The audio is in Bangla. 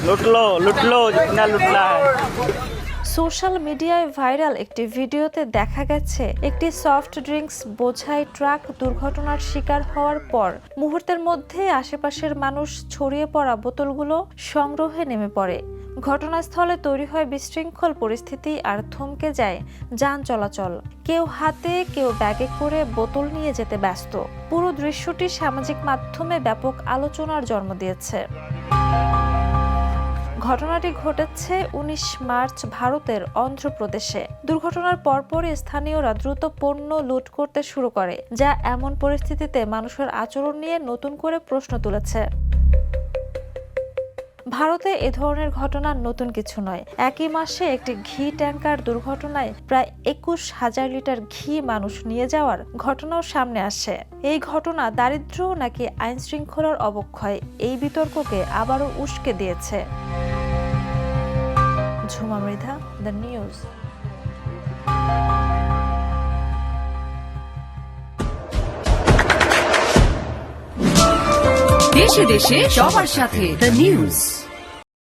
लूट लो जितना लूटना है। সোশ্যাল মিডিয়ায় ভাইরাল একটি ভিডিওতে দেখা গেছে একটি সফট ড্রিঙ্কস বোঝাই ট্রাক দুর্ঘটনার শিকার হওয়ার পর মুহূর্তের মধ্যে আশেপাশের মানুষ ছড়িয়ে পড়া বোতলগুলো সংগ্রহে নেমে পড়ে। ঘটনাস্থলে তৈরি হয় বিশৃঙ্খল পরিস্থিতি আর থমকে যায় যান চলাচল। কেউ হাতে কেউ ব্যাগে করে বোতল নিয়ে যেতে ব্যস্ত। পুরো দৃশ্যটি সামাজিক মাধ্যমে ব্যাপক আলোচনার জন্ম দিয়েছে। ঘটনাটি ঘটেছে ১৯ মার্চ ভারতের অন্ধ্রপ্রদেশে। দুর্ঘটনার পরপরই স্থানীয়রা দ্রুত পণ্য লুট করতে শুরু করে, যা এমন পরিস্থিতিতে মানুষের আচরণ নিয়ে নতুন করে প্রশ্ন তুলেছে। ভারতে এ ধরনের ঘটনা নতুন কিছু নয়। একই মাসে একটি ঘি ট্যাঙ্কার দুর্ঘটনায় প্রায় ২১,০০০ লিটার ঘি মানুষ নিয়ে যাওয়ার ঘটনাও সামনে আসে। এই ঘটনা দারিদ্র্য নাকি আইন শৃঙ্খলার অবক্ষয়, এই বিতর্ককে আবারও উস্কে দিয়েছে। Jhuma Mridha, the news. দেশে দেশে সবার সাথে দ্য নিউজ।